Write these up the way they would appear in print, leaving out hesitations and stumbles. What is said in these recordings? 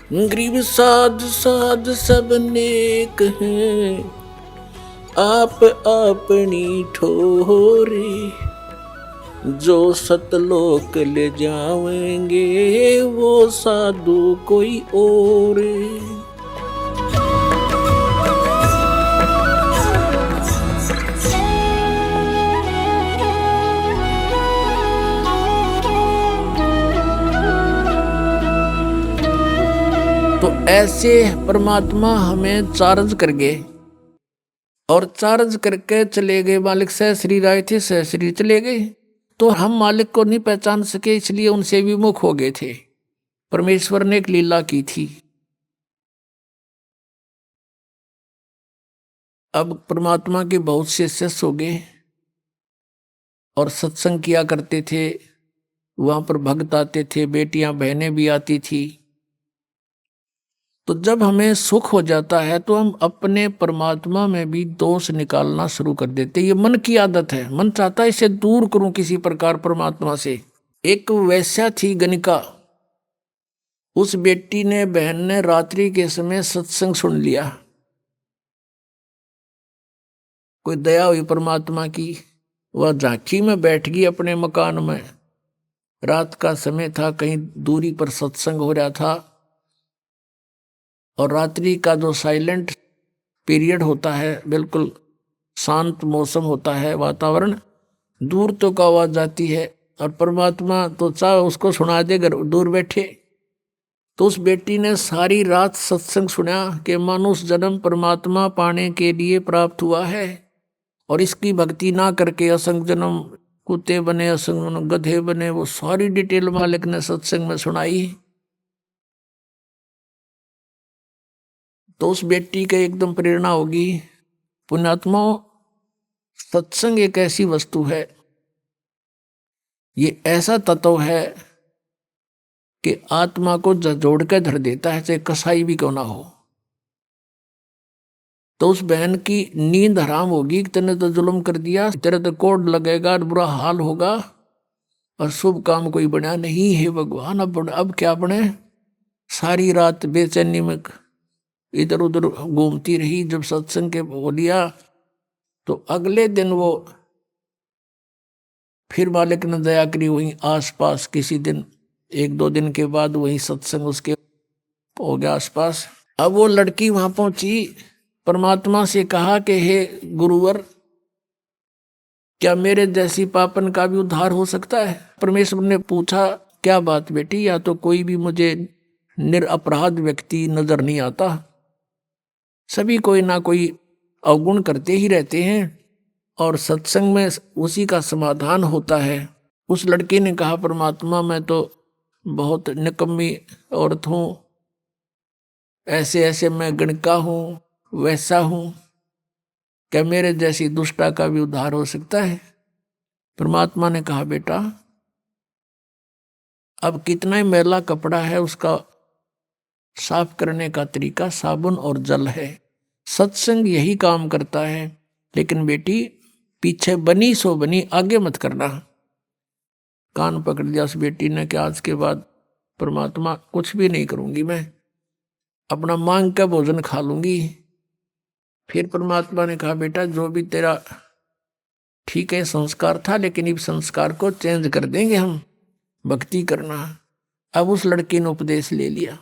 गरीब साध साध सब नेक हैं, आप अपनी ठोरे। जो सतलोक ले जावेंगे वो साधु कोई और। तो ऐसे परमात्मा हमें चार्ज कर गए और चार्ज करके चले गए। मालिक सहश्री राय थे, सहश्री चले गए, तो हम मालिक को नहीं पहचान सके, इसलिए उनसे विमुख हो गए थे। परमेश्वर ने एक लीला की थी। अब परमात्मा के बहुत से शिष्य हो गए और सत्संग किया करते थे। वहां पर भक्त आते थे, बेटियां बहनें भी आती थी। तो जब हमें सुख हो जाता है तो हम अपने परमात्मा में भी दोष निकालना शुरू कर देते। ये मन की आदत है, मन चाहता है इसे दूर करूं किसी प्रकार परमात्मा से। एक वैश्या थी गणिका, उस बेटी ने, बहन ने रात्रि के समय सत्संग सुन लिया। कोई दया हुई परमात्मा की, वह झांकी में बैठ गई अपने मकान में। रात का समय था, कहीं दूरी पर सत्संग हो रहा था, और रात्रि का जो साइलेंट पीरियड होता है, बिल्कुल शांत मौसम होता है, वातावरण, दूर तो का आवाज जाती है, और परमात्मा तो चाहे उसको सुना दे घर दूर बैठे। तो उस बेटी ने सारी रात सत्संग सुना कि मनुष्य जन्म परमात्मा पाने के लिए प्राप्त हुआ है, और इसकी भक्ति ना करके असंग जन्म कुत्ते बने, असंग गधे बने। वो सारी डिटेल मालिक ने सत्संग में सुनाई। तो उस बेटी के एकदम प्रेरणा होगी। पुण्यात्मा, सत्संग एक ऐसी वस्तु है, ये ऐसा तत्व है कि आत्मा को जोड़ के धर देता है, चाहे कसाई भी क्यों ना हो। तो उस बहन की नींद हराम होगी कि तेने तो जुल्म कर दिया, तेरे तो कोड लगेगा, बुरा हाल होगा, और शुभ काम कोई बना नहीं है भगवान। अब क्या बने। सारी रात बेचैनी में इधर उधर घूमती रही। जब सत्संग के बोलिया तो अगले दिन वो फिर मालिक ने दया करी, वहीं आसपास किसी दिन, एक दो दिन के बाद वहीं सत्संग उसके हो गया आसपास। अब वो लड़की वहां पहुंची, परमात्मा से कहा कि हे गुरुवर, क्या मेरे जैसी पापन का भी उद्धार हो सकता है। परमेश्वर ने पूछा, क्या बात बेटी, या तो कोई भी मुझे निरपराध व्यक्ति नजर नहीं आता, सभी कोई ना कोई अवगुण करते ही रहते हैं, और सत्संग में उसी का समाधान होता है। उस लड़की ने कहा, परमात्मा मैं तो बहुत निकम्मी औरत हूं, ऐसे ऐसे मैं गणिका हूं, वैसा हूं, क्या मेरे जैसी दुष्टा का भी उद्धार हो सकता है। परमात्मा ने कहा, बेटा अब कितना ही मैला कपड़ा है, उसका साफ करने का तरीका साबुन और जल है। सत्संग यही काम करता है। लेकिन बेटी, पीछे बनी सो बनी, आगे मत करना। कान पकड़ दिया उस बेटी ने कि आज के बाद परमात्मा कुछ भी नहीं करूंगी, मैं अपना मांग का भोजन खा लूंगी। फिर परमात्मा ने कहा, बेटा जो भी तेरा ठीक है संस्कार था, लेकिन इस संस्कार को चेंज कर देंगे हम, भक्ति करना। अब उस लड़की ने उपदेश ले लिया।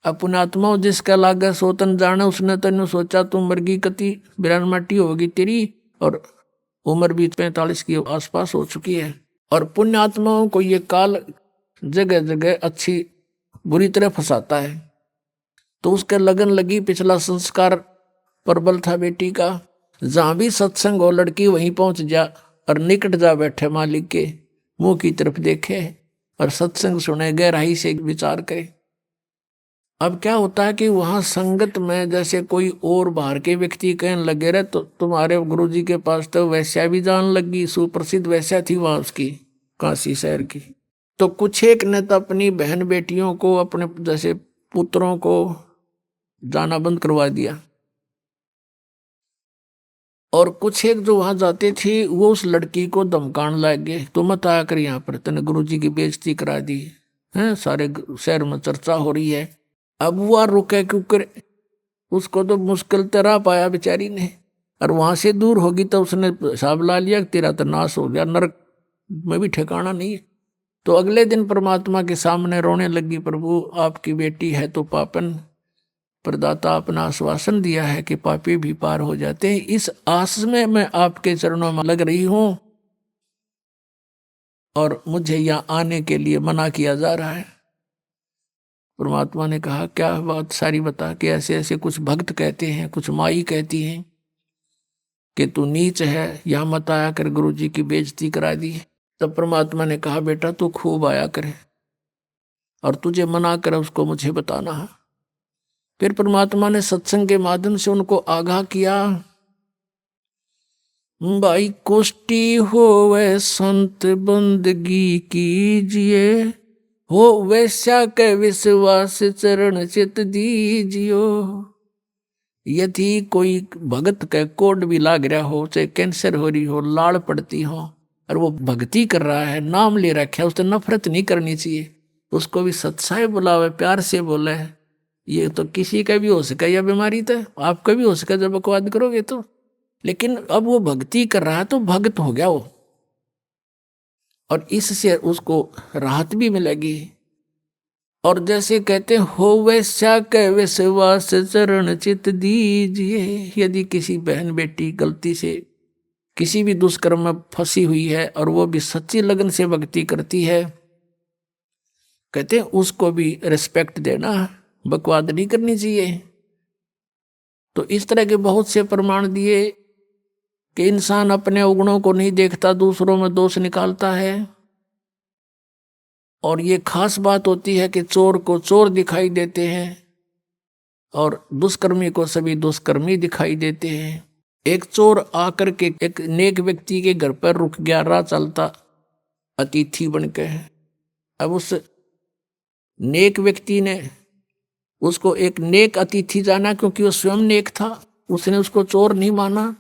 अब पुण्यात्मा जिसका लागे सोतन जाने, उसने तेन सोचा तू मरगी कति बिरान माटी होगी तेरी, और उम्र भी 45 के आसपास हो चुकी है। और पुण्यात्माओं को ये काल जगह जगह अच्छी बुरी तरह फंसाता है। तो उसके लगन लगी, पिछला संस्कार प्रबल था बेटी का, जहां भी सत्संग हो लड़की वहीं पहुंच जा, और निकट जा बैठे मालिक के मुंह की तरफ देखे और सत्संग सुने, गहराई से विचार करे। अब क्या होता है कि वहां संगत में जैसे कोई और बाहर के व्यक्ति कहने लगे रहे, तो तुम्हारे गुरुजी के पास तो वैश्या भी जान लगी, सुप्रसिद्ध वैश्या थी वहां उसकी, काशी शहर की। तो कुछ एक ने तो अपनी बहन बेटियों को, अपने जैसे पुत्रों को जाना बंद करवा दिया, और कुछ एक जो वहां जाते थे वो उस लड़की को धमकाने लग गए, तो मत आया कर यहाँ पर, तने गुरुजी की बेइज्जती करा दी, हैं, सारे शहर में चर्चा हो रही है। अब वो रुके क्योंकि उसको तो मुश्किल तरह पाया बेचारी ने, और वहां से दूर होगी तो उसने हिसाब ला लिया कि तेरा तो नाश हो गया, नरक में भी ठिकाना नहीं है। तो अगले दिन परमात्मा के सामने रोने लगी, प्रभु आपकी बेटी है तो पापन, प्रदाता अपना आश्वासन दिया है कि पापी भी पार हो जाते हैं, इस आस में मैं आपके चरणों में लग रही हूं और मुझे यहाँ आने के लिए मना किया जा रहा है। परमात्मा ने कहा क्या बात सारी बता, कि ऐसे ऐसे कुछ भक्त कहते हैं, कुछ माई कहती हैं कि तू नीच है, यहाँ मत आया कर, गुरु जी की बेइज्जती करा दी। तब परमात्मा ने कहा बेटा तू खूब आया करे, और तुझे मना करे उसको मुझे बताना है। फिर परमात्मा ने सत्संग के माध्यम से उनको आगाह किया, भाई कोष्टी हो वह संत बंदगी कीजिए, हो वैश्या के विश्वास चरण चित दीजियो। यदि कोई भगत का कोड भी लाग रहा हो, चाहे कैंसर हो रही हो, लाड़ पड़ती हो, और वो भक्ति कर रहा है, नाम ले रखा है, उससे नफरत नहीं करनी चाहिए, उसको भी सच्चाई बुलावे, प्यार से बोले। ये तो किसी का भी हो सके यह बीमारी, तो आपका भी हो सके जब बकवाद करोगे तो। लेकिन अब वो भक्ति कर रहा है तो भक्त हो गया वो, और इससे उसको राहत भी मिलेगी। और जैसे कहते हो वैश्या के विश्वास चरण चित दीजिए, यदि किसी बहन बेटी गलती से किसी भी दुष्कर्म में फंसी हुई है और वो भी सच्ची लगन से भक्ति करती है, कहते उसको भी रिस्पेक्ट देना, बकवाद नहीं करनी चाहिए। तो इस तरह के बहुत से प्रमाण दिए कि इंसान अपने अवगुणों को नहीं देखता, दूसरों में दोष निकालता है। और ये खास बात होती है कि चोर को चोर दिखाई देते हैं और दुष्कर्मी को सभी दुष्कर्मी दिखाई देते हैं। एक चोर आकर के एक नेक व्यक्ति के घर पर रुक गया, राह चलता अतिथि बनके। अब उस नेक व्यक्ति ने उसको एक नेक अतिथि जाना, क्योंकि वो स्वयं नेक था, उसने उसको चोर नहीं माना,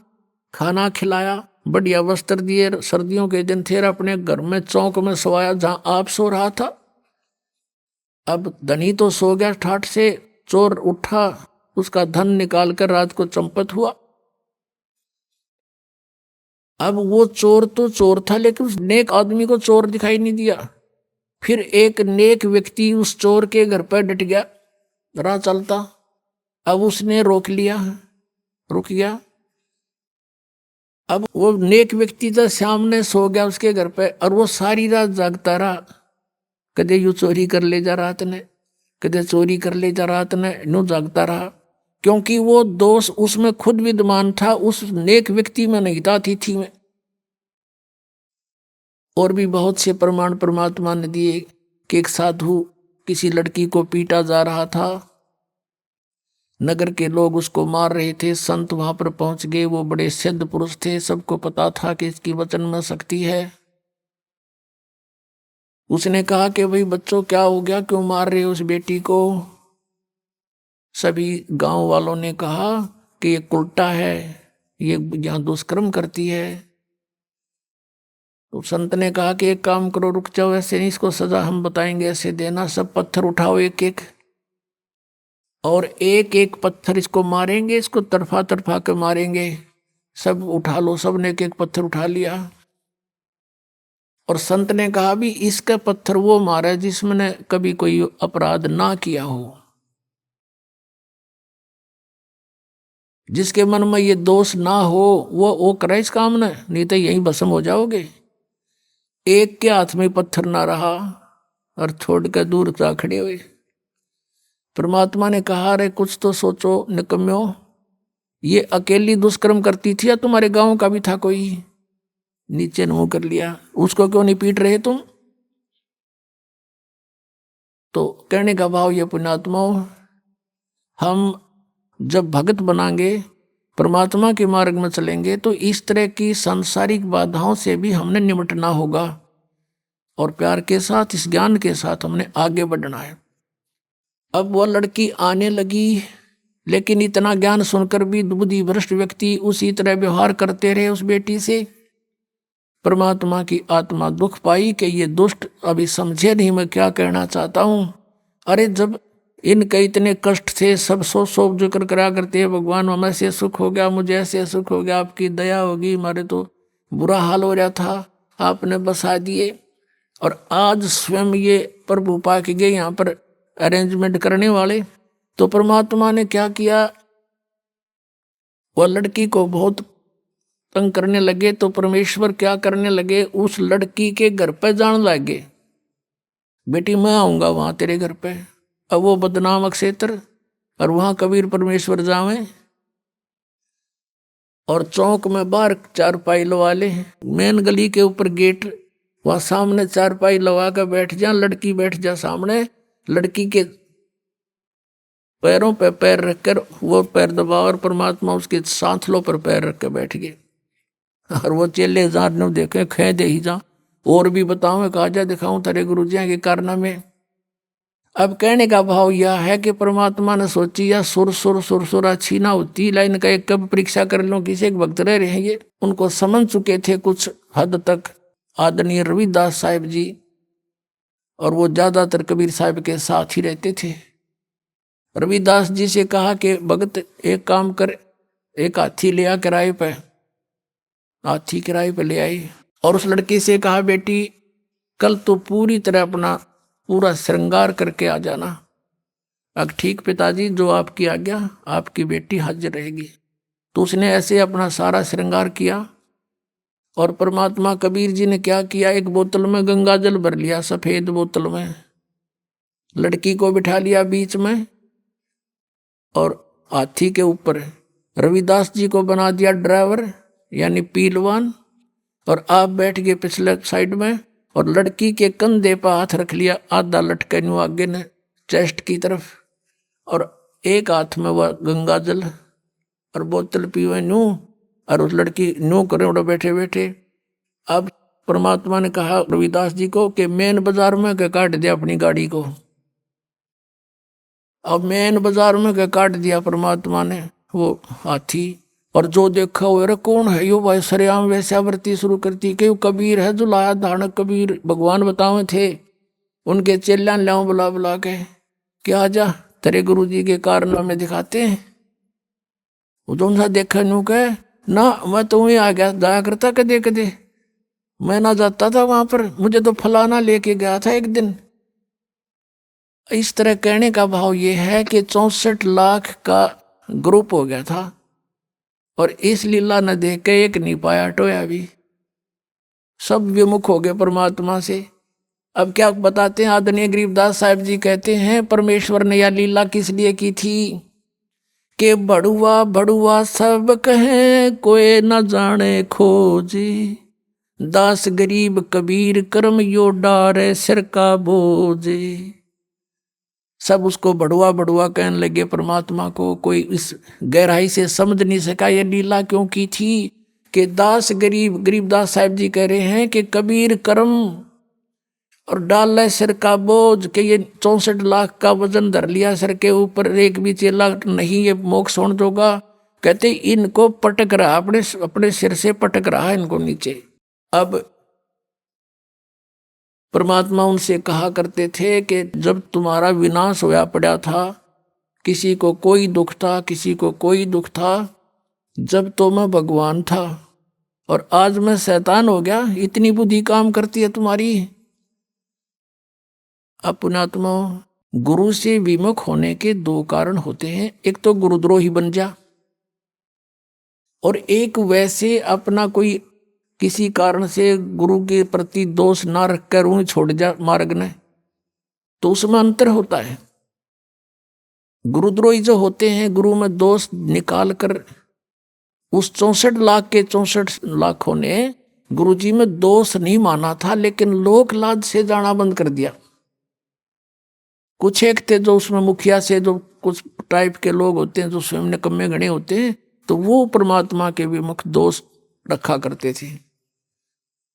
खाना खिलाया, बढ़िया वस्त्र दिए, सर्दियों के दिन थे, अपने घर में चौक में सोया जहां आप सो रहा था। अब धनी तो सो गया ठाठ से, चोर उठा, उसका धन निकालकर रात को चंपत हुआ। अब वो चोर तो चोर था, लेकिन उस नेक आदमी को चोर दिखाई नहीं दिया। फिर एक नेक व्यक्ति उस चोर के घर पर डट गया, राह चलता। अब उसने रोक लिया, रुक गया। अब वो नेक व्यक्ति तो सामने सो गया उसके घर पे, और वो सारी रात जागता रहा, कदे यू चोरी कर ले जा रात ने, कदे चोरी कर ले जा रात ने, नो जागता रहा, क्योंकि वो दोष उसमें खुद विद्यमान था, उस नेक व्यक्ति में नहीं था, अतिथि में। और भी बहुत से प्रमाण परमात्मा ने दिए कि एक साधु किसी लड़की को पीटा जा रहा था, नगर के लोग उसको मार रहे थे, संत वहां पर पहुंच गए, वो बड़े सिद्ध पुरुष थे, सबको पता था कि इसकी वचन में शक्ति है। उसने कहा कि भाई बच्चों क्या हो गया, क्यों मार रहे हो उस बेटी को। सभी गांव वालों ने कहा कि ये उल्टा है, ये यहां दुष्कर्म करती है। तो संत ने कहा कि एक काम करो, रुक जाओ, ऐसे नहीं, इसको सजा हम बताएंगे, ऐसे देना, सब पत्थर उठाओ एक एक, और एक एक पत्थर इसको मारेंगे, इसको तरफा तरफा के मारेंगे, सब उठा लो। सब ने एक एक पत्थर उठा लिया। और संत ने कहा भी इसका पत्थर वो मारे जिसमें कभी कोई अपराध ना किया हो, जिसके मन में ये दोष ना हो, वो करे इस काम ने, नहीं तो यहीं भस्म हो जाओगे। एक के हाथ में पत्थर ना रहा और छोड़ कर दूर जा खड़े हुए। परमात्मा ने कहा रे कुछ तो सोचो निकम्यो, ये अकेली दुष्कर्म करती थी या तुम्हारे गांव का भी था कोई। नीचे मुंह कर लिया, उसको क्यों नहीं पीट रहे तुम। तो कहने का भाव ये पुण्यात्माओं, हम जब भगत बनाएंगे, परमात्मा के मार्ग में चलेंगे, तो इस तरह की सांसारिक बाधाओं से भी हमने निपटना होगा, और प्यार के साथ, इस ज्ञान के साथ हमने आगे बढ़ना है। अब वह लड़की आने लगी, लेकिन इतना ज्ञान सुनकर भी बुद्धि भ्रष्ट व्यक्ति उसी तरह व्यवहार करते रहे उस बेटी से। परमात्मा की आत्मा दुख पाई कि ये दुष्ट अभी समझे नहीं मैं क्या कहना चाहता हूँ। अरे जब इनके इतने कष्ट थे, सब सो जिक्र करा करते हैं, भगवान हमें से सुख हो गया, मुझे ऐसे सुख हो गया, आपकी दया होगी, हमारे तो बुरा हाल हो रहा था, आपने बसा दिए। और आज स्वयं ये प्रभु पा के गए यहाँ पर अरेंजमेंट करने वाले। तो परमात्मा ने क्या किया, वह लड़की को बहुत तंग करने लगे, तो परमेश्वर क्या करने लगे, उस लड़की के घर पे जान लगे, बेटी मैं आऊंगा वहां तेरे घर पे। अब वो बदनाम क्षेत्र, और वहां कबीर परमेश्वर जावे, और चौक में बाहर चारपाई लगा ले, मेन गली के ऊपर गेट, वहां सामने चारपाई लगा कर बैठ जा, लड़की बैठ जा सामने, लड़की के पैरों पे पैर रखकर वो पैर दबा, और परमात्मा उसके सांथलों पर पैर रख कर बैठ गए। और वो चेले जान देखे खे दे ही जा, और भी बताऊं कहा जा दिखाऊं तेरे गुरु जी के कारनामे। अब कहने का भाव यह है कि परमात्मा ने सोची या सुर सुर सुर सुर अच्छी ना होती, लाइन का एक कब परीक्षा कर लो, किसी एक भक्त रह रहेंगे, उनको समझ चुके थे कुछ हद तक आदरणीय रविदास साहिब जी, और वो ज्यादातर कबीर साहिब के साथ ही रहते थे। रविदास जी से कहा कि भगत एक काम कर, एक हाथी ले आ किराए पे, हाथी किराए पे ले आई, और उस लड़की से कहा बेटी कल तो पूरी तरह अपना पूरा श्रृंगार करके आ जाना। अब ठीक पिताजी, जो आपकी आज्ञा, आपकी बेटी हाजिर रहेगी। तो उसने ऐसे अपना सारा श्रृंगार किया, और परमात्मा कबीर जी ने क्या किया, एक बोतल में गंगा जल भर लिया, सफेद बोतल में, लड़की को बिठा लिया बीच में, और हाथी के ऊपर रविदास जी को बना दिया ड्राइवर यानी पीलवान, और आप बैठ गए पिछले साइड में, और लड़की के कंधे पर हाथ रख लिया, आधा लटके न्यू आगे ने चेस्ट की तरफ, और एक हाथ में वह गंगा जल और बोतल पीवे न्यू, और उस लड़की न्यू करे उड़ा बैठे बैठे। अब परमात्मा ने कहा रविदास जी को कि मेन बाजार में के काट दिया अपनी गाड़ी को। अब मेन बाजार में के काट दिया परमात्मा ने वो हाथी, और जो देखा वो अरे कौन है यो भाई, सरेआम वैश्यावृत्ति शुरू करती, कि कबीर है जो लाया धानक कबीर भगवान बतावे थे, उनके चेल्यान लाओ बुला बुला के, क्या जा तेरे गुरु जी के कारनामे दिखाते हैं। वो तुम सा देखा न्यू कहे ना, मैं तो वहीं आ गया, जाया करता कदे कदे, मैं ना जाता था वहां पर, मुझे तो फलाना लेके गया था एक दिन। इस तरह कहने का भाव ये है कि 64 लाख का ग्रुप हो गया था, और इस लीला न देख के एक नहीं पाया टोया भी, सब विमुख हो गए परमात्मा से। अब क्या बताते हैं आदरणीय गरीबदास साहिब जी, कहते हैं परमेश्वर ने यह लीला किस लिए की थी, कि बड़ुआ बड़ुआ सब कहें कोई न जाने खोजी, दास गरीब कबीर कर्म यो डारे सिर का बोझे। सब उसको बड़ुआ बड़ुआ कहने लगे परमात्मा को, कोई इस गहराई से समझ नहीं सका ये लीला क्यों की थी, कि दास गरीब, गरीबदास साहिब जी कह रहे हैं कि कबीर कर्म और डाल ले सिर का बोझ, के ये 64 लाख का वजन धर लिया सिर के ऊपर, एक भी चेला नहीं ये मोक्ष होने जोगा, कहते इनको पटक रहा, अपने अपने सिर से पटक रहा है इनको नीचे। अब परमात्मा उनसे कहा करते थे कि जब तुम्हारा विनाश होया पड़ा था, किसी को कोई दुख था, किसी को कोई दुख था, जब तो मैं भगवान था, और आज मैं शैतान हो गया, इतनी बुद्धि काम करती है तुम्हारी। अपनात्मा गुरु से विमुख होने के दो कारण होते हैं, एक तो गुरुद्रोही बन जा, और एक वैसे अपना कोई किसी कारण से गुरु के प्रति दोष ना रखकर उन्हें छोड़ जा मार्ग ने, तो उसमें अंतर होता है। गुरुद्रोही जो होते हैं, गुरु में दोष निकाल कर, उस 64 लाख के 64 लाखों ने गुरु जी में दोष नहीं माना था, लेकिन लोक लाज से जाना बंद कर दिया। कुछ एक थे जो उसमें मुखिया से, जो कुछ टाइप के लोग होते हैं जो स्वयं निकम्मे गणे होते हैं, तो वो परमात्मा के विमुख दोष रखा करते थे,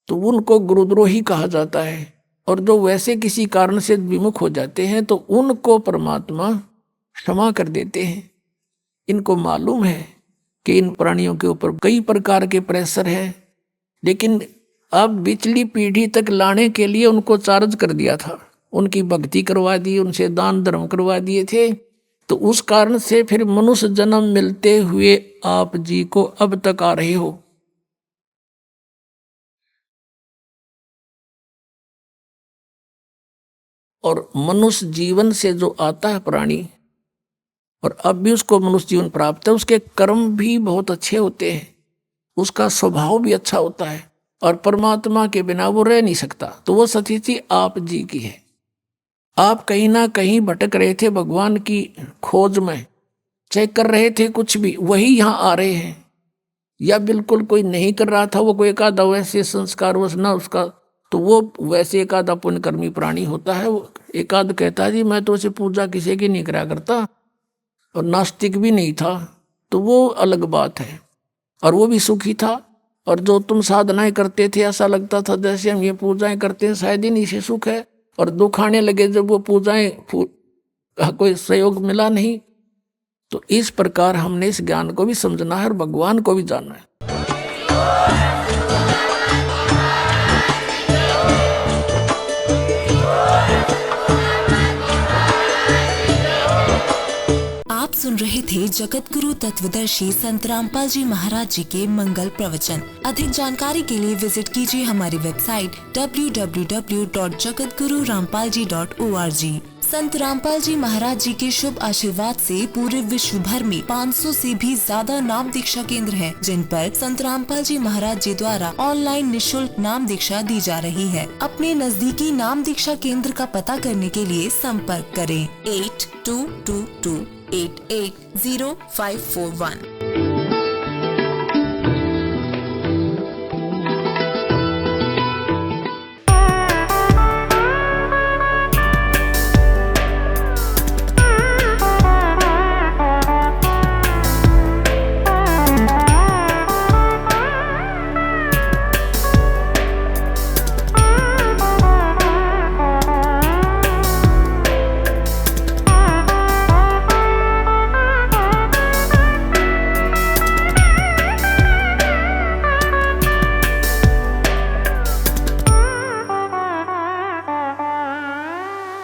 तो उनको गुरुद्रोही कहा जाता है। और जो वैसे किसी कारण से विमुख हो जाते हैं तो उनको परमात्मा क्षमा कर देते हैं। इनको मालूम है कि इन प्राणियों के ऊपर कई प्रकार के प्रेशर है, लेकिन अब पिछली पीढ़ी तक लाने के लिए उनको चार्ज कर दिया था, उनकी भक्ति करवा दी, उनसे दान धर्म करवा दिए थे। तो उस कारण से फिर मनुष्य जन्म मिलते हुए आप जी को अब तक आ रहे हो। और मनुष्य जीवन से जो आता है प्राणी, और अब भी उसको मनुष्य जीवन प्राप्त है, उसके कर्म भी बहुत अच्छे होते हैं, उसका स्वभाव भी अच्छा होता है, और परमात्मा के बिना वो रह नहीं सकता। तो वो स्थिति आप जी की है। आप कहीं ना कहीं भटक रहे थे भगवान की खोज में, चाहे कर रहे थे कुछ भी, वही यहाँ आ रहे हैं। या बिल्कुल कोई नहीं कर रहा था, वो कोई एक आधा वैसे संस्कार वश ना उसका, तो वो वैसे एक आधा पुण्यकर्मी प्राणी होता है। वो एक आध कहता है जी मैं तो उसे पूजा किसी की नहीं करा करता, और नास्तिक भी नहीं था, तो वो अलग बात है, और वो भी सुखी था। और जो तुम साधनाएं करते थे, ऐसा लगता था जैसे हम ये पूजाएं करते हैं शायद इन्हीं से सुख है, और दुख आने लगे जब वो पूजाएं कोई सहयोग मिला नहीं। तो इस प्रकार हमने इस ज्ञान को भी समझना है और भगवान को भी जानना है। आप सुन रहे थे जगत गुरु तत्वदर्शी संत रामपाल जी महाराज जी के मंगल प्रवचन। अधिक जानकारी के लिए विजिट कीजिए हमारी वेबसाइट www.jagatgururampalji.org। संत रामपाल जी महाराज जी के शुभ आशीर्वाद से पूरे विश्व भर में 500 से भी ज्यादा नाम दीक्षा केंद्र हैं, जिन पर संत रामपाल जी महाराज जी द्वारा ऑनलाइन निशुल्क नाम दीक्षा दी जा रही है। अपने नजदीकी नाम दीक्षा केंद्र का पता करने के लिए संपर्क करें 8222880541।